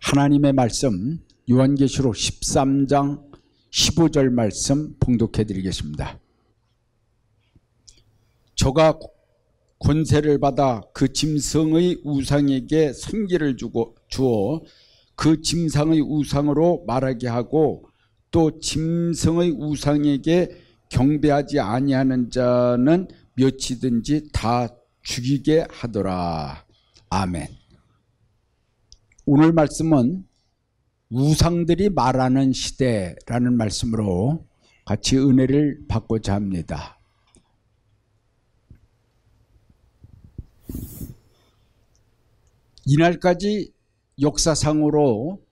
하나님의 말씀 요한계시록 13장 15절 말씀 봉독해 드리겠습니다. 저가 권세를 받아 그 짐승의 우상에게 생기를 주어 그 짐승의 우상으로 말하게 하고 또 짐승의 우상에게 경배하지 아니하는 자는 몇이든지 다 죽이게 하더라. 아멘. 오늘 말씀은 우상들이 말하는 시대라는 말씀으로 같이 은혜를 받고자 합니다. 이날까지 역사상으로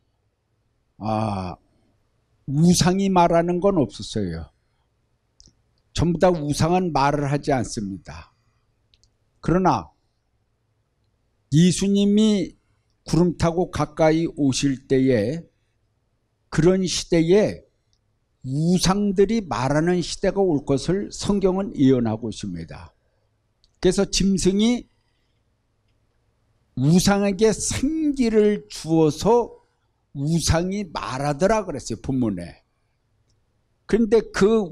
우상이 말하는 건 없었어요. 전부 다 우상은 말을 하지 않습니다. 그러나 예수님이 구름 타고 가까이 오실 때에 그런 시대에 우상들이 말하는 시대가 올 것을 성경은 예언하고 있습니다. 그래서 짐승이 우상에게 생기를 주어서 우상이 말하더라 그랬어요, 본문에. 그런데 그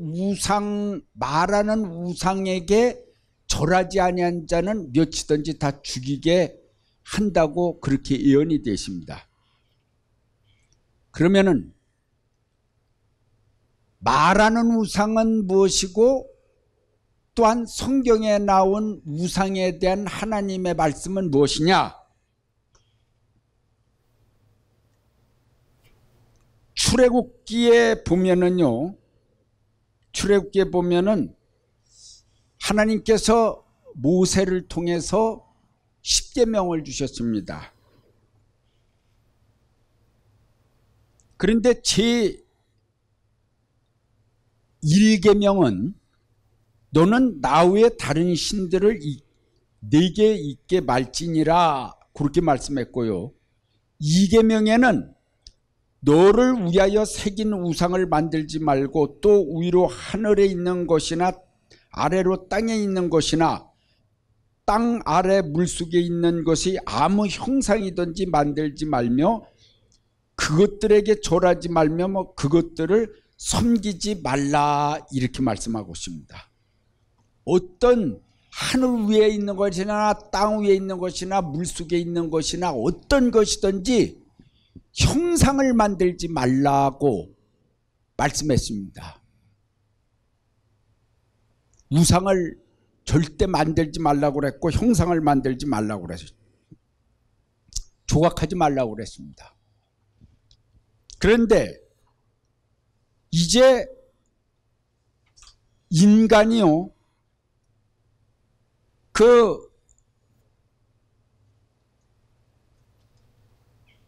말하는 우상에게 절하지 아니한 자는 몇이든지 다 죽이게 한다고 그렇게 예언이 되어 있습니다. 그러면은 말하는 우상은 무엇이고 또한 성경에 나온 우상에 대한 하나님의 말씀은 무엇이냐? 출애굽기에 보면은요, 출애굽기에 보면은 하나님께서 모세를 통해서 10계명을 주셨습니다. 그런데 제 1계명은 너는 나 외에 다른 신들을 내게 있게 말지니라 그렇게 말씀했고요. 2계명에는 너를 위하여 새긴 우상을 만들지 말고 또 위로 하늘에 있는 것이나 아래로 땅에 있는 것이나 땅 아래 물속에 있는 것이 아무 형상이든지 만들지 말며 그것들에게 절하지 말며 그것들을 섬기지 말라 이렇게 말씀하고 있습니다. 어떤 하늘 위에 있는 것이나 땅 위에 있는 것이나 물속에 있는 것이나 어떤 것이든지 형상을 만들지 말라고 말씀했습니다. 우상을 절대 만들지 말라고 그랬고 형상을 만들지 말라고 그랬어요. 조각하지 말라고 그랬습니다. 그런데 이제 인간이요,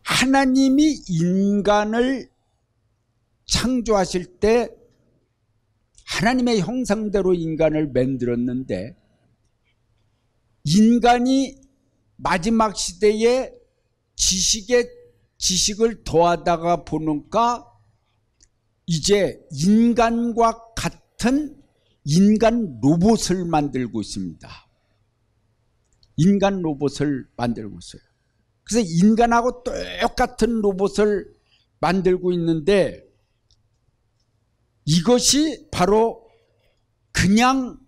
하나님이 인간을 창조하실 때 하나님의 형상대로 인간을 만들었는데 인간이 마지막 시대에 지식을 더하다가 보니까 이제 인간과 같은 인간 로봇을 만들고 있습니다. 인간 로봇을 만들고 있어요. 그래서 인간하고 똑같은 로봇을 만들고 있는데 이것이 바로 그냥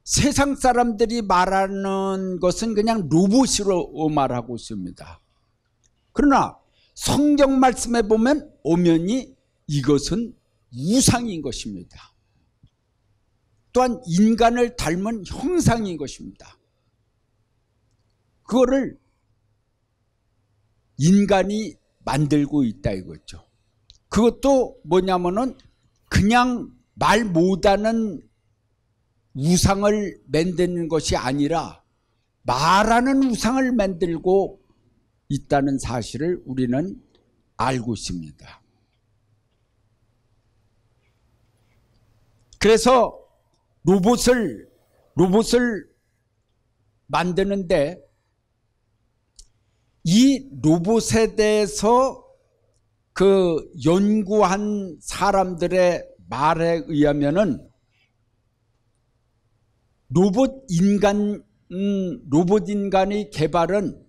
세상 사람들이 말하는 것은 그냥 로봇으로 말하고 있습니다. 그러나 성경 말씀에 보면 엄연히 이것은 우상인 것입니다. 또한 인간을 닮은 형상인 것입니다. 그거를 인간이 만들고 있다 이거죠. 그것도 뭐냐면은 그냥 말 못하는 우상을 만드는 것이 아니라 말하는 우상을 만들고 있다는 사실을 우리는 알고 있습니다. 그래서 로봇을 만드는데 이 로봇에 대해서 그 연구한 사람들의 말에 의하면은 로봇 인간의 개발은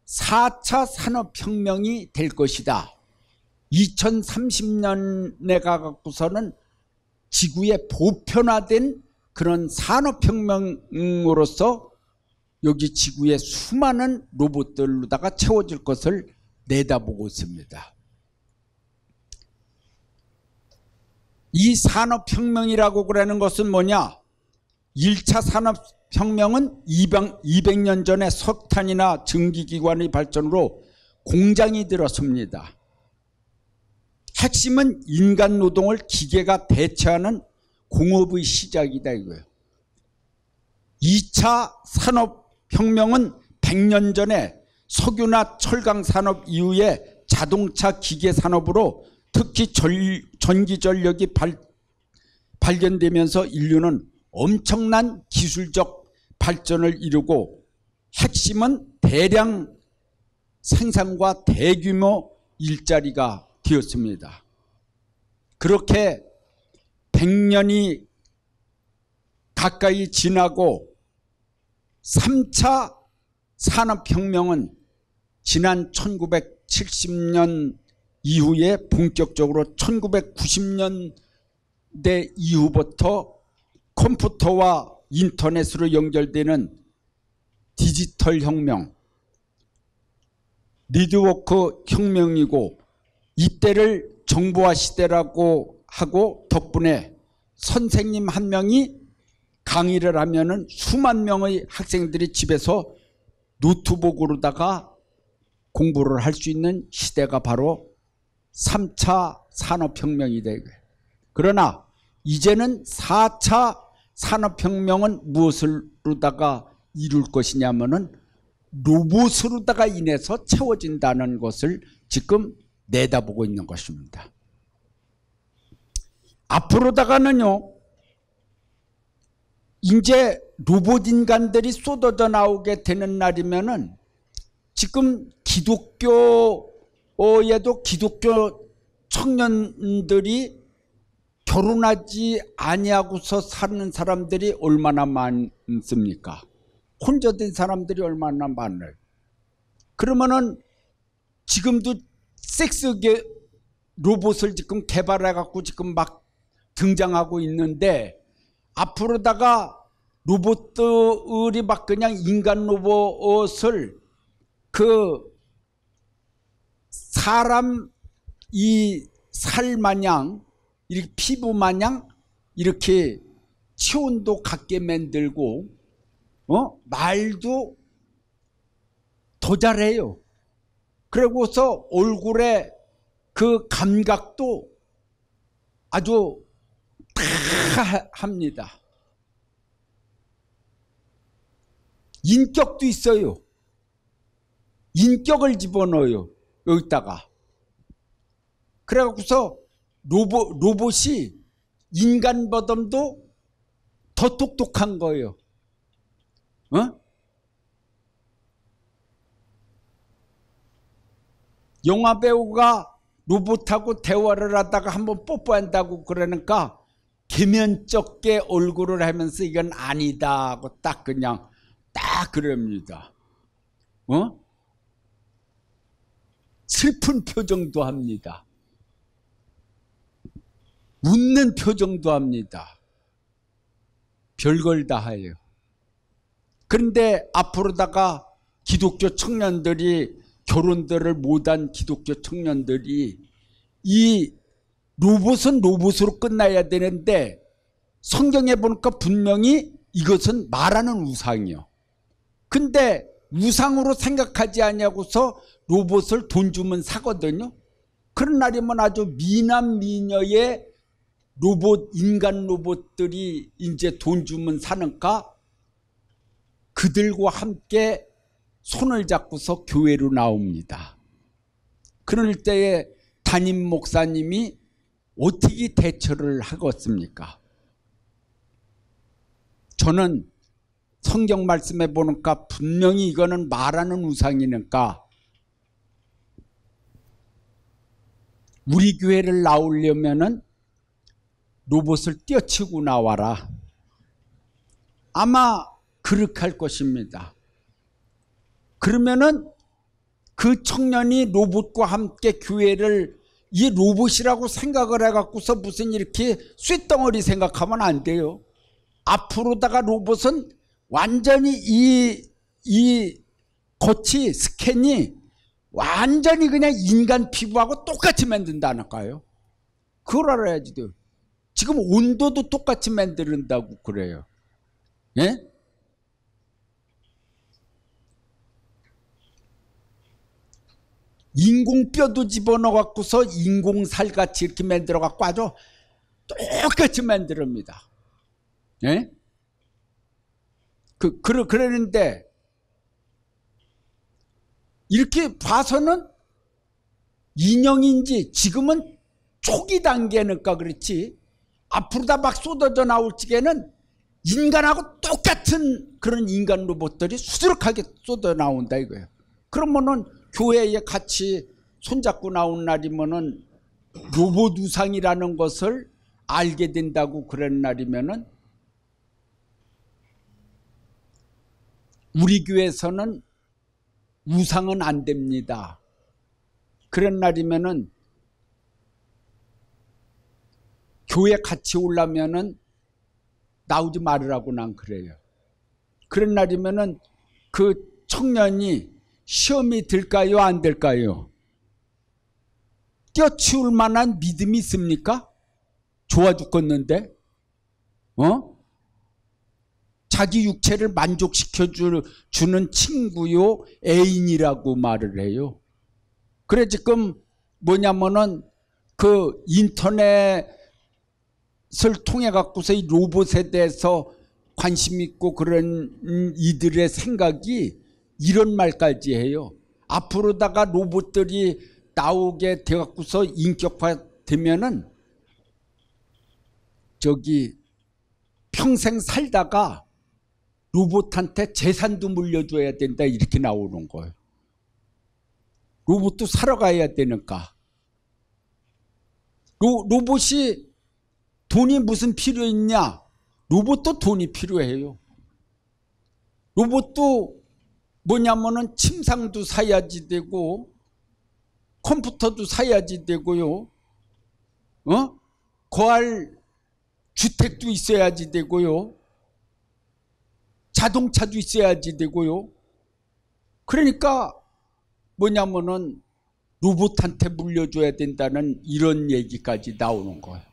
4차 산업혁명이 될 것이다. 2030년에 가갖고서는 지구의 보편화된 그런 산업혁명으로서 여기 지구의 수많은 로봇들로다가 채워질 것을 내다보고 있습니다. 이 산업혁명이라고 그러는 것은 뭐냐? 1차 산업혁명은 200년 전에 석탄이나 증기기관의 발전으로 공장이 들었습니다. 핵심은 인간 노동을 기계가 대체하는 공업의 시작이다 이거예요. 2차 산업혁명은 100년 전에 석유나 철강 산업 이후에 자동차 기계 산업으로 특히 전기전력이 발견되면서 인류는 엄청난 기술적 발전을 이루고 핵심은 대량 생산과 대규모 일자리가 되었습니다. 그렇게 100년이 가까이 지나고 3차 산업혁명은 지난 1970년 이후에 본격적으로 1990년대 이후부터 컴퓨터와 인터넷으로 연결되는 디지털 혁명, 네트워크 혁명이고 이때를 정보화 시대라고 하고 덕분에 선생님 한 명이 강의를 하면은 수만 명의 학생들이 집에서 노트북으로다가 공부를 할 수 있는 시대가 바로 3차 산업혁명이다. 그러나 이제는 4차 산업혁명은 무엇으로다가 이룰 것이냐면은 로봇으로다가 인해서 채워진다는 것을 지금 내다보고 있는 것입니다. 앞으로다가는요, 이제 로봇 인간들이 쏟아져 나오게 되는 날이면은 지금 기독교에도 기독교 청년들이 결혼하지 아니하고서 사는 사람들이 얼마나 많습니까? 혼자 된 사람들이 얼마나 많아요. 그러면은 지금도 섹스계 로봇을 지금 개발해 갖고 지금 막 등장하고 있는데 앞으로다가 로봇들이 막 그냥 인간 로봇을 그 사람 이 살 마냥 이렇게 피부 마냥 이렇게 체온도 같게 만들고 말도 더 잘해요. 그러고서 얼굴에 그 감각도 아주 다 합니다. 인격도 있어요. 인격을 집어넣어요. 여기다가. 그래갖고서 로봇이 인간보다도 더 똑똑한 거예요. 영화배우가 로봇하고 대화를 하다가 한번 뽀뽀한다고 그러니까 계면쩍게 얼굴을 하면서 이건 아니다 하고 딱 그냥 딱 그럽니다. 슬픈 표정도 합니다. 웃는 표정도 합니다. 별걸 다 해요. 그런데 앞으로다가 기독교 청년들이 결혼들을 못한 기독교 청년들이 이 로봇은 로봇으로 끝나야 되는데 성경에 보니까 분명히 이것은 말하는 우상이요. 근데 우상으로 생각하지 아니하고서 로봇을 돈 주면 사거든요. 그런 날이면 아주 미남 미녀의 로봇, 인간 로봇들이 이제 돈 주면 사는가? 그들과 함께 손을 잡고서 교회로 나옵니다. 그럴 때에 담임 목사님이 어떻게 대처를 하겠습니까? 저는 성경 말씀에 보니까 분명히 이거는 말하는 우상이니까 우리 교회를 나오려면은 로봇을 떼어치고 나와라. 아마 그렇게 할 것입니다. 그러면은 그 청년이 로봇과 함께 교회를 이 로봇이라고 생각을 해갖고서 무슨 이렇게 쇳덩어리 생각하면 안 돼요. 앞으로다가 로봇은 완전히 이 거치 스캔이 완전히 그냥 인간 피부하고 똑같이 만든다니까요. 그걸 알아야지 돼요. 지금 온도도 똑같이 만든다고 그래요. 예? 인공뼈도 집어넣어 갖고서 인공살같이 이렇게 만들어 갖고 아주 똑같이 만듭니다. 예? 그러는데 이렇게 봐서는 인형인지 지금은 초기 단계니까 그렇지 앞으로다 막 쏟아져 나올 적에는 인간하고 똑같은 그런 인간 로봇들이 수두룩하게 쏟아 나온다 이거예요. 그러면은 교회에 같이 손잡고 나온 날이면은 로봇 우상이라는 것을 알게 된다고 그런 날이면은 우리 교회에서는 우상은 안 됩니다. 그런 날이면은 교회 같이 오려면은 나오지 말으라고 난 그래요. 그런 날이면은 그 청년이 시험이 들까요? 안 될까요? 뛰어치울 만한 믿음이 있습니까? 좋아 죽겠는데? 자기 육체를 만족시켜 주는 친구요, 애인이라고 말을 해요. 그래 지금 뭐냐면은 그 인터넷을 통해 갖고서 이 로봇에 대해서 관심 있고 그런 이들의 생각이 이런 말까지 해요. 앞으로다가 로봇들이 나오게 돼 갖고서 인격화되면은 저기 평생 살다가 로봇한테 재산도 물려줘야 된다 이렇게 나오는 거예요. 로봇도 살아가야 되니까. 로봇이 돈이 무슨 필요 있냐? 로봇도 돈이 필요해요. 로봇도 뭐냐면은 침상도 사야지 되고 컴퓨터도 사야지 되고요. 거할 주택도 있어야지 되고요. 자동차도 있어야지 되고요. 그러니까 뭐냐면은 로봇한테 물려줘야 된다는 이런 얘기까지 나오는 거예요.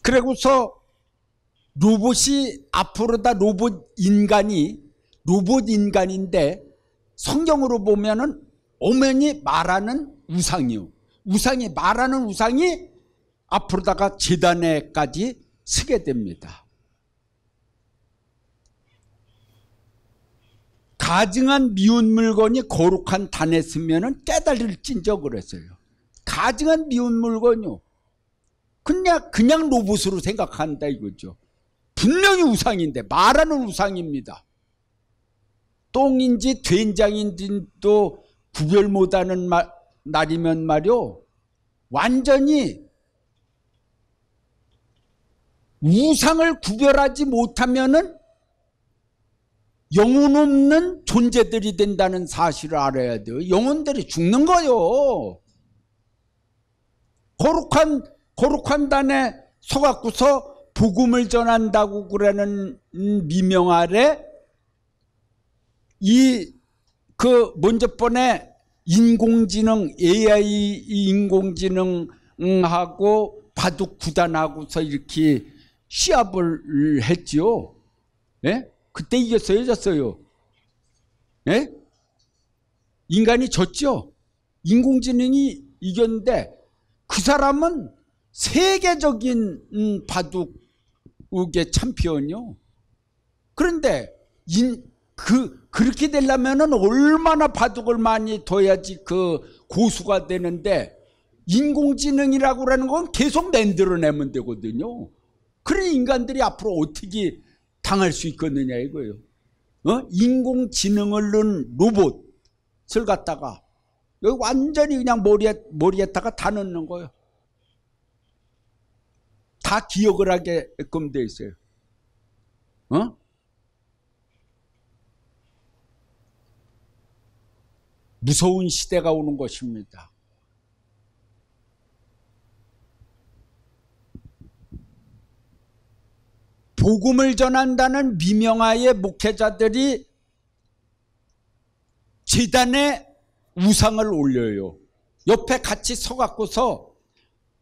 그리고서 로봇이 앞으로다 로봇 인간인데 성경으로 보면은 엄연히 말하는 우상이요. 우상이 말하는 우상이 앞으로다가 제단에까지 서게 됩니다. 가증한 미운 물건이 거룩한 단에 쓰면은 깨달을진저 그랬어요. 가증한 미운 물건요. 그냥 로봇으로 생각한다 이거죠. 분명히 우상인데 말하는 우상입니다. 똥인지 된장인지도 구별 못하는 날이면 말이요. 완전히 우상을 구별하지 못하면은 영혼 없는 존재들이 된다는 사실을 알아야 돼요. 영혼들이 죽는 거요. 거룩한 단에 서갖고서 복음을 전한다고 그러는 미명 아래 먼저 번에 인공지능 AI 인공지능하고 바둑 구단하고서 이렇게 시합을 했지요. 예? 그때 이겼어요, 졌어요? 예? 인간이 졌죠. 인공지능이 이겼는데 그 사람은 세계적인 바둑의 챔피언이요. 그런데 그렇게 되려면은 얼마나 바둑을 많이 둬야지 그 고수가 되는데 인공지능이라고 그러는 건 계속 만들어내면 되거든요. 그런 인간들이 앞으로 어떻게 당할 수 있겠느냐 이거예요. 인공지능을 넣은 로봇을 갖다가 여기 완전히 그냥 머리에다가 다 넣는 거예요. 다 기억을 하게끔 돼 있어요. 무서운 시대가 오는 것입니다. 복음을 전한다는 미명하의 목회자들이 제단에 우상을 올려요. 옆에 같이 서갖고서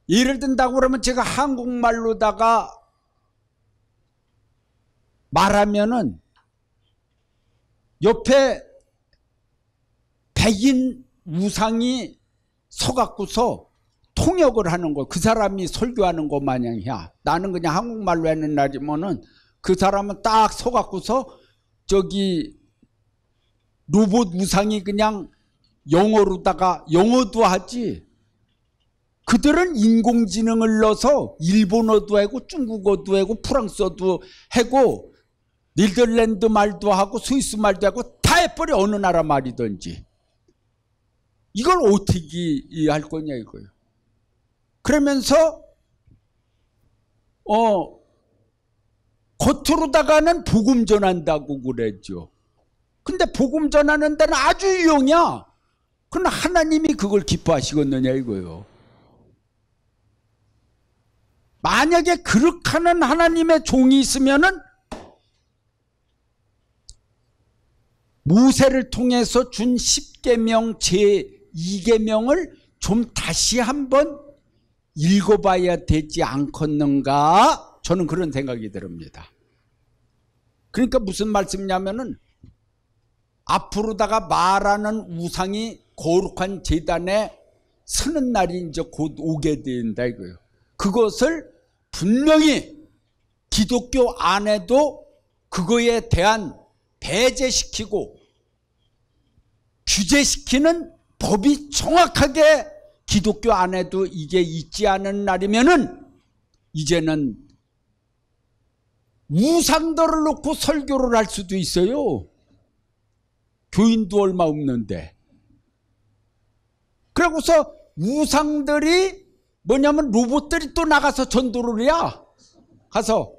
예를 든다고 그러면 제가 한국말로다가 말하면은 옆에 백인 우상이 서갖고서 통역을 하는 거, 그 사람이 설교하는 것 마냥이야. 나는 그냥 한국말로 하는 날이면은 그 사람은 딱 서갖고서 저기 로봇 우상이 그냥 영어로다가 영어도 하지. 그들은 인공지능을 넣어서 일본어도 하고 중국어도 하고 프랑스어도 하고 네덜란드 말도 하고 스위스 말도 하고 다 해버려. 어느 나라 말이든지. 이걸 어떻게 할 거냐 이거예요. 그러면서 겉으로다가는 복음 전한다고 그랬죠. 근데 복음 전하는 데는 아주 유용이야. 그러나 하나님이 그걸 기뻐하시겠느냐 이거예요. 만약에 그렇게 하는 하나님의 종이 있으면은 모세를 통해서 준 10계명 제2계명을 좀 다시 한번 읽어봐야 되지 않겠는가? 저는 그런 생각이 듭니다. 그러니까 무슨 말씀이냐면은 앞으로다가 말하는 우상이 거룩한 제단에 서는 날이 이제 곧 오게 된다 이거예요. 그것을 분명히 기독교 안에도 그거에 대한 배제시키고 규제시키는 법이 정확하게 기독교 안에도 이게 있지 않은 날이면은 이제는 우상들을 놓고 설교를 할 수도 있어요. 교인도 얼마 없는데. 그러고서 우상들이 뭐냐면 로봇들이 또 나가서 전도를 해야 가서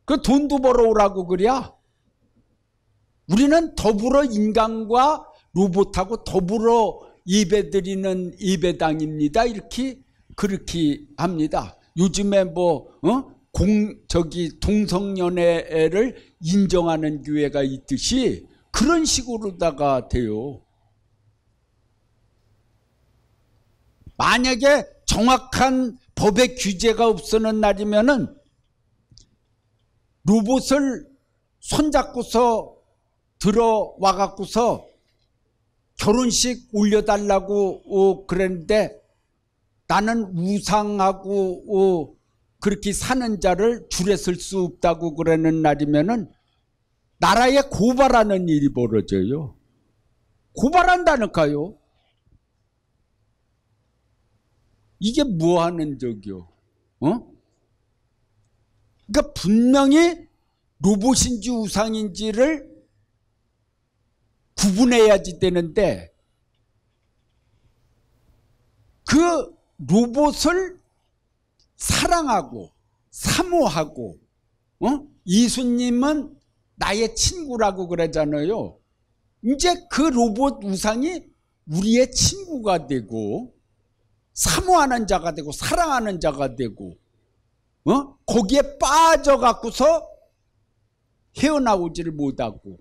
그 돈도 벌어오라고 그래야. 우리는 더불어 인간과 로봇하고 더불어 예배드리는 예배당입니다. 이렇게 그렇게 합니다. 요즘에 동성연애를 인정하는 교회가 있듯이 그런 식으로다가 돼요. 만약에 정확한 법의 규제가 없어는 날이면은 로봇을 손잡고서 들어와 갖고서 결혼식 올려달라고 그랬는데 나는 우상하고 그렇게 사는 자를 줄에 설 수 없다고 그러는 날이면은 나라에 고발하는 일이 벌어져요. 고발한다니까요. 이게 뭐 하는 적이요? 그러니까 분명히 로봇인지 우상인지를 구분해야지 되는데 그 로봇을 사랑하고 사모하고 예수님은 나의 친구라고 그러잖아요. 이제 그 로봇 우상이 우리의 친구가 되고 사모하는 자가 되고 사랑하는 자가 되고 거기에 빠져갖고서 헤어나오지를 못하고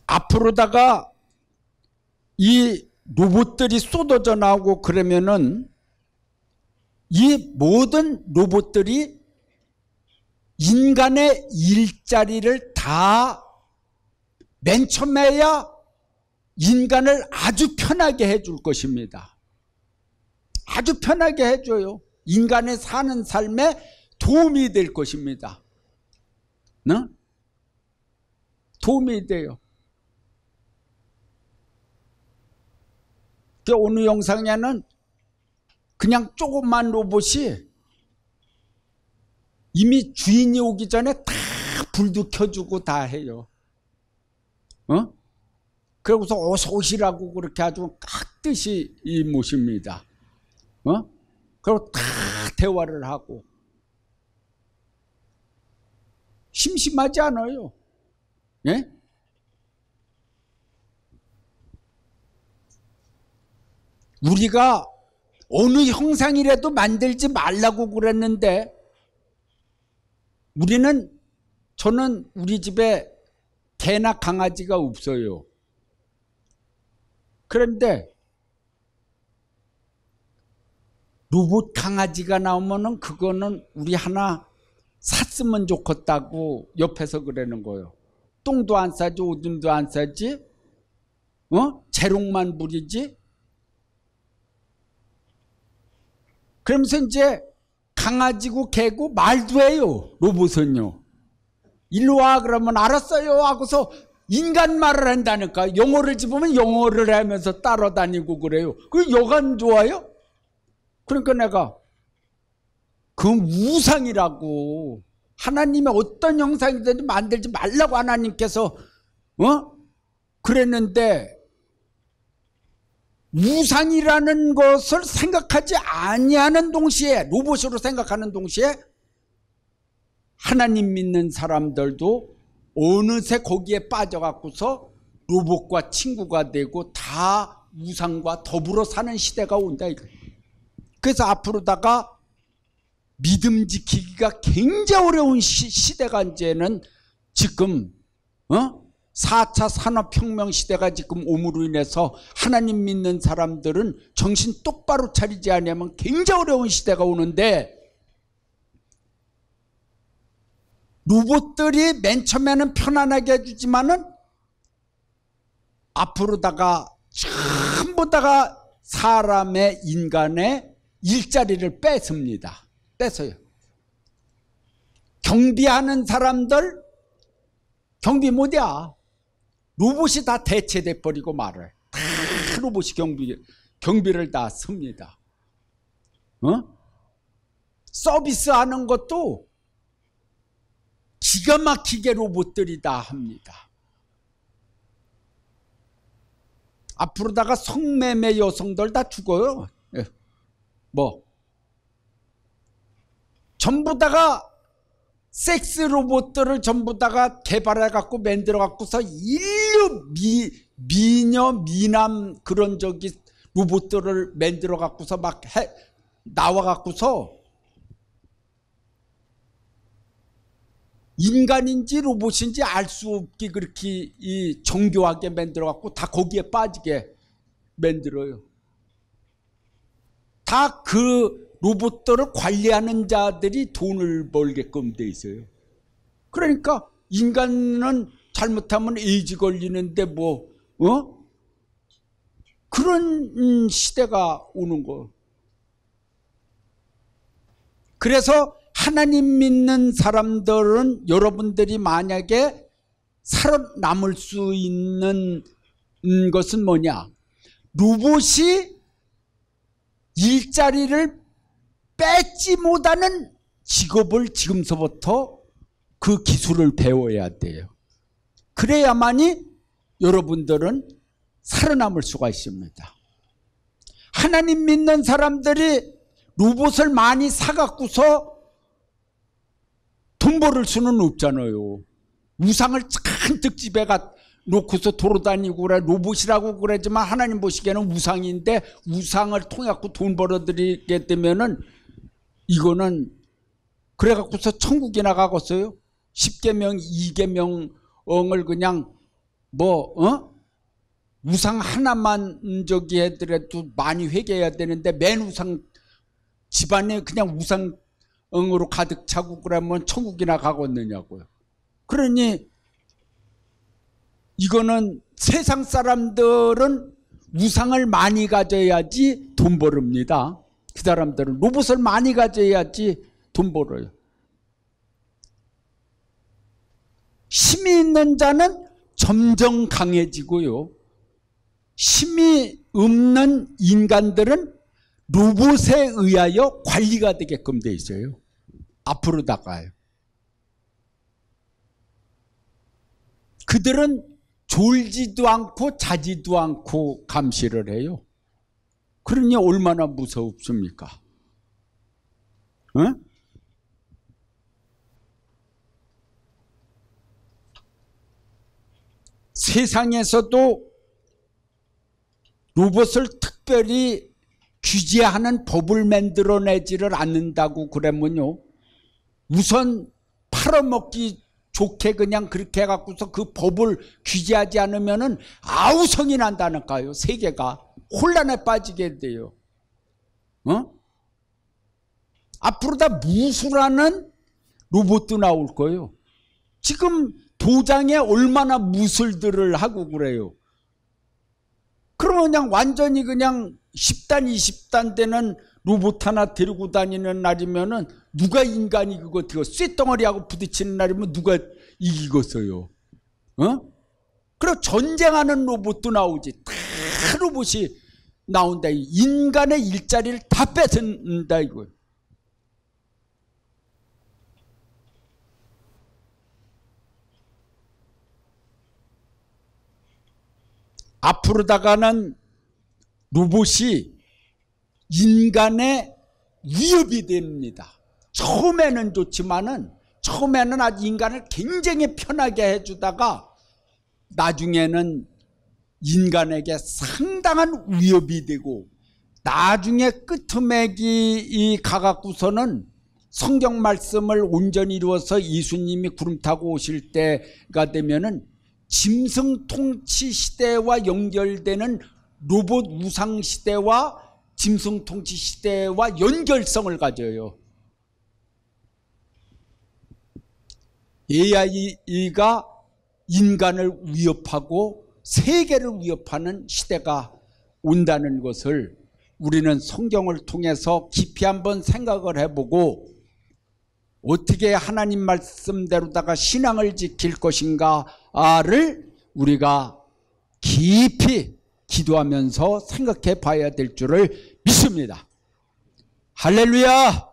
앞으로다가 이 로봇들이 쏟아져 나오고 그러면은 이 모든 로봇들이 인간의 일자리를 다 맨 처음에야 인간을 아주 편하게 해줄 것입니다. 아주 편하게 해줘요. 인간의 사는 삶에 도움이 될 것입니다. 도움이 돼요. 오늘 영상에는 그냥 조그만 로봇이 이미 주인이 오기 전에 다 불도 켜주고 다 해요. 그러고서 어서 오시라고 그렇게 아주 깍듯이 모십니다. 그리고 다 대화를 하고. 심심하지 않아요. 예? 우리가 어느 형상이라도 만들지 말라고 그랬는데 저는 우리 집에 개나 강아지가 없어요. 그런데 로봇 강아지가 나오면은 그거는 우리 하나 샀으면 좋겠다고 옆에서 그러는 거예요. 똥도 안 싸지, 오줌도 안 싸지, 재롱만 부리지. 그러면서 이제 강아지고 개고 말도 해요. 로봇은요. 일로 와 그러면 알았어요 하고서 인간 말을 한다니까. 영어를 집으면 영어를 하면서 따라다니고 그래요. 그 여간 좋아요? 그러니까 내가 그 우상이라고, 하나님의 어떤 형상이든지 만들지 말라고 하나님께서 그랬는데 우상이라는 것을 생각하지 아니하는 동시에, 로봇으로 생각하는 동시에 하나님 믿는 사람들도 어느새 거기에 빠져갖고서 로봇과 친구가 되고 다 우상과 더불어 사는 시대가 온다. 그래서 앞으로다가 믿음 지키기가 굉장히 어려운 시대가 이제는 지금 4차 산업혁명 시대가 지금 오므로 인해서 하나님 믿는 사람들은 정신 똑바로 차리지 않으면 굉장히 어려운 시대가 오는데, 로봇들이 맨 처음에는 편안하게 해주지만은 앞으로다가 전부 다가 사람의, 인간의 일자리를 뺏습니다. 뺏어요. 경비하는 사람들 경비 못이야. 로봇이 다 대체돼 버리고 말을. 다 로봇이 경비를 다 씁니다. 서비스하는 것도 기가 막히게 로봇들이 다 합니다. 앞으로다가 성매매 여성들 다 죽어요. 전부 다가 섹스 로봇들을 전부 다가 개발해 갖고 만들어 갖고서 인류 미녀 미남 그런 로봇들을 만들어 갖고서 막 나와 갖고서 인간인지 로봇인지 알 수 없게 그렇게 정교하게 만들어 갖고 다 거기에 빠지게 만들어요. 다 그 로봇들을 관리하는 자들이 돈을 벌게끔 돼 있어요. 그러니까 인간은 잘못하면 에이즈 걸리는데 그런 시대가 오는 거. 그래서 하나님 믿는 사람들은, 여러분들이 만약에 살아남을 수 있는 것은 뭐냐? 로봇이 일자리를 뺏지 못하는 직업을 지금서부터 그 기술을 배워야 돼요. 그래야만이 여러분들은 살아남을 수가 있습니다. 하나님 믿는 사람들이 로봇을 많이 사갖고서 돈 벌을 수는 없잖아요. 우상을 잔뜩 집에 놓고서 돌아다니고 그래, 로봇이라고 그러지만 하나님 보시기에는 우상인데, 우상을 통해 갖고 돈 벌어들이게 되면은 이거는 그래갖고서 천국이나 가겠어요? 10계명, 2계명을 그냥 우상 하나만 해더라도 많이 회개해야 되는데, 맨 우상 집안에 그냥 우상으로 가득 차고 그러면 천국이나 가겠느냐고요. 그러니 이거는 세상 사람들은 우상을 많이 가져야지 돈 벌습니다. 그 사람들은 로봇을 많이 가져야지 돈 벌어요. 힘이 있는 자는 점점 강해지고요, 힘이 없는 인간들은 로봇에 의하여 관리가 되게끔 돼 있어요. 앞으로다가요. 그들은 졸지도 않고 자지도 않고 감시를 해요. 그러니 얼마나 무섭습니까? 어? 세상에서도 로봇을 특별히 규제하는 법을 만들어내지를 않는다고 그러면요, 우선 팔아먹기 좋게 그냥 그렇게 해갖고서 그 법을 규제하지 않으면은 아우성이 난다니까요. 세계가 혼란에 빠지게 돼요. 앞으로 다 무술하는 로봇도 나올 거예요. 지금 도장에 얼마나 무술들을 하고 그래요. 그러면 그냥 완전히 그냥 10단 20단 되는 로봇 하나 데리고 다니는 날이면은 누가 인간이 그거 쇳덩어리하고 부딪히는 날이면 누가 이기겠어요. 그리고 전쟁하는 로봇도 나오지. 다 로봇이 나온다. 인간의 일자리를 다 뺏는다 이거예요. 앞으로다가는 로봇이 인간의 위협이 됩니다. 처음에는 좋지만은, 처음에는 아주 인간을 굉장히 편하게 해주다가 나중에는 인간에게 상당한 위협이 되고, 나중에 끄트맥이 가갖고서는 성경 말씀을 온전히 이루어서 예수님이 구름 타고 오실 때가 되면은 짐승 통치 시대와 연결되는 로봇 우상 시대와 짐승 통치 시대와 연결성을 가져요. AI가 인간을 위협하고 세계를 위협하는 시대가 온다는 것을 우리는 성경을 통해서 깊이 한번 생각을 해보고, 어떻게 하나님 말씀대로다가 신앙을 지킬 것인가를 우리가 깊이 기도하면서 생각해 봐야 될 줄을 믿습니다. 할렐루야!